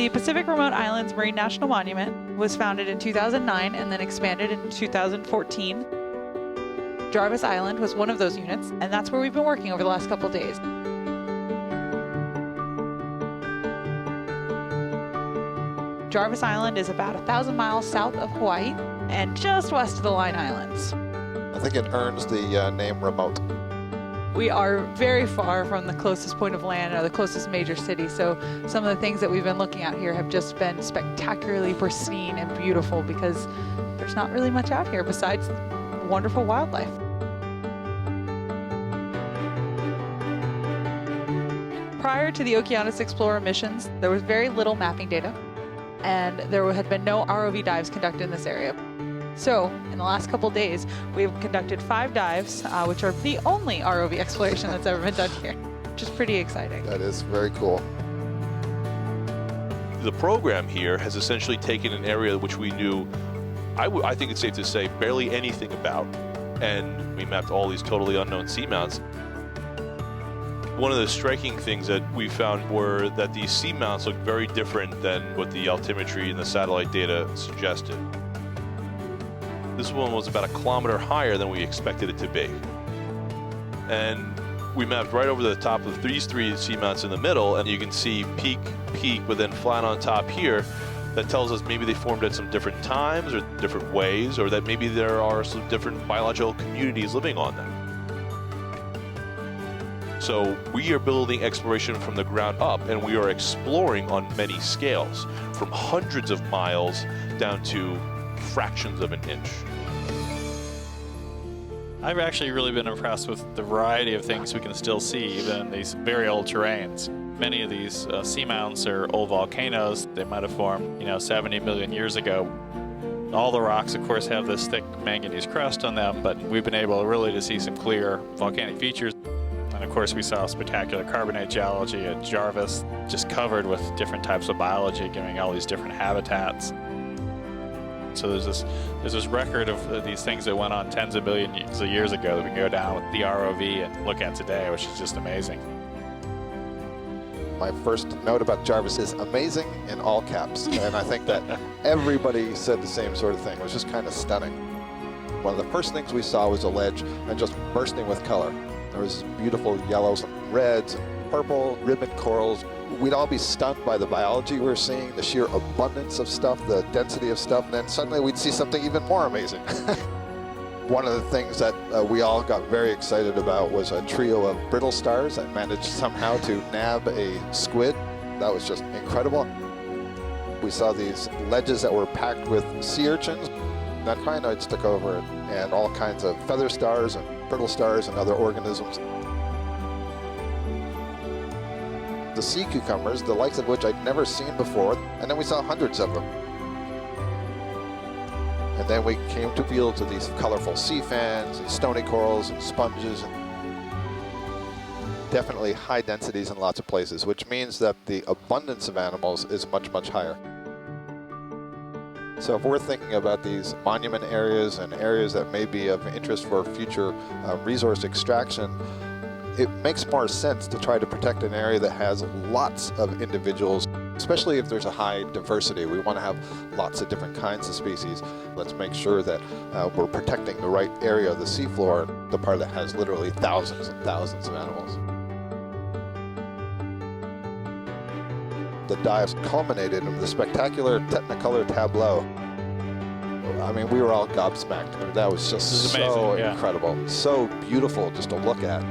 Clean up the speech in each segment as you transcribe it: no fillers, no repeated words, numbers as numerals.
The Pacific Remote Islands Marine National Monument was founded in 2009 and then expanded in 2014. Jarvis Island was one of those units, and that's where we've been working over the last couple of days. Jarvis Island is about 1,000 miles south of Hawaii and just west of the Line Islands. I think it earns the name remote. We are very far from the closest point of land or the closest major city, so some of the things that we've been looking at here have just been spectacularly pristine and beautiful because there's not really much out here besides wonderful wildlife. Prior to the Okeanos Explorer missions, there was very little mapping data, and there had been no ROV dives conducted in this area. So, in the last couple days, we've conducted 5 dives, which are the only ROV exploration that's ever been done here, which is pretty exciting. That is very cool. The program here has essentially taken an area which we knew, I think it's safe to say, barely anything about, and we mapped all these totally unknown seamounts. One of the striking things that we found were that these seamounts look very different than what the altimetry and the satellite data suggested. This one was about 1 kilometer higher than we expected it to be. And we mapped right over the top of these 3 seamounts in the middle, and you can see peak, but then flat on top here. That tells us maybe they formed at some different times or different ways, or that maybe there are some different biological communities living on them. So we are building exploration from the ground up, and we are exploring on many scales, from hundreds of miles down to fractions of an inch. I've actually really been impressed with the variety of things we can still see even in these very old terrains. Many of these seamounts are old volcanoes. They might have formed, 70 million years ago. All the rocks, of course, have this thick manganese crust on them, but we've been able really to see some clear volcanic features. And of course, we saw spectacular carbonate geology at Jarvis, just covered with different types of biology, giving all these different habitats. So there's this record of these things that went on tens of billions of years ago that we can go down with the ROV and look at today, which is just amazing. My first note about Jarvis is amazing in all caps, and I think that everybody said the same sort of thing. It was just kind of stunning. One of the first things we saw was a ledge and just bursting with color. There was beautiful yellows and reds and purple ribbon corals. We'd all be stunned by the biology we were seeing, the sheer abundance of stuff, the density of stuff, and then suddenly we'd see something even more amazing. One of the things that we all got very excited about was a trio of brittle stars that managed somehow to nab a squid. That was just incredible. We saw these ledges that were packed with sea urchins. Then crinoids took over, and all kinds of feather stars and brittle stars and other organisms. The sea cucumbers, the likes of which I'd never seen before, and then we saw hundreds of them. And then we came to fields of these colorful sea fans and stony corals and sponges, and definitely high densities in lots of places, which means that the abundance of animals is much, much higher. So if we're thinking about these monument areas and areas that may be of interest for future resource extraction, it makes more sense to try to protect an area that has lots of individuals, especially if there's a high diversity. We want to have lots of different kinds of species. Let's make sure that we're protecting the right area of the seafloor, the part that has literally thousands and thousands of animals. The dives culminated in the spectacular Technicolor tableau. I mean, we were all gobsmacked. I mean, that was just so incredible, so beautiful just to look at.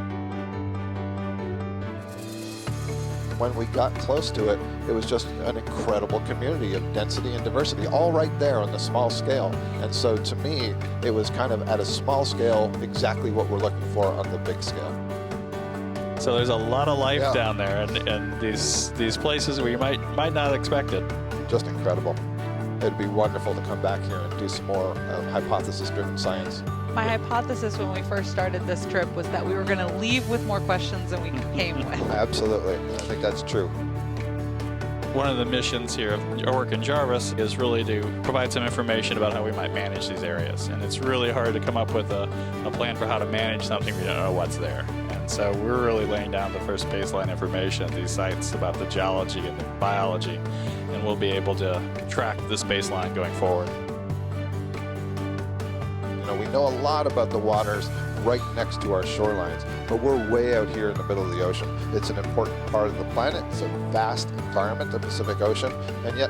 When we got close to it, it was just an incredible community of density and diversity, all right there on the small scale. And so to me, it was kind of at a small scale exactly what we're looking for on the big scale. So there's a lot of life down there, and these places where you might not expect it. Just incredible. It'd be wonderful to come back here and do some more hypothesis-driven science. My hypothesis when we first started this trip was that we were going to leave with more questions than we came with. Absolutely. I think that's true. One of the missions here of our work in Jarvis is really to provide some information about how we might manage these areas. And it's really hard to come up with a plan for how to manage something we don't know what's there. And so we're really laying down the first baseline information at these sites about the geology and the biology, and we'll be able to track this baseline going forward. You know, we know a lot about the waters right next to our shorelines, but we're way out here in the middle of the ocean. It's an important part of the planet. It's a vast environment, the Pacific Ocean, and yet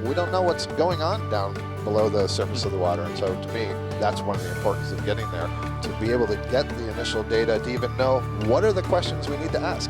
we don't know what's going on down below the surface of the water. And so to me, that's one of the importance of getting there, to be able to get the initial data, to even know what are the questions we need to ask.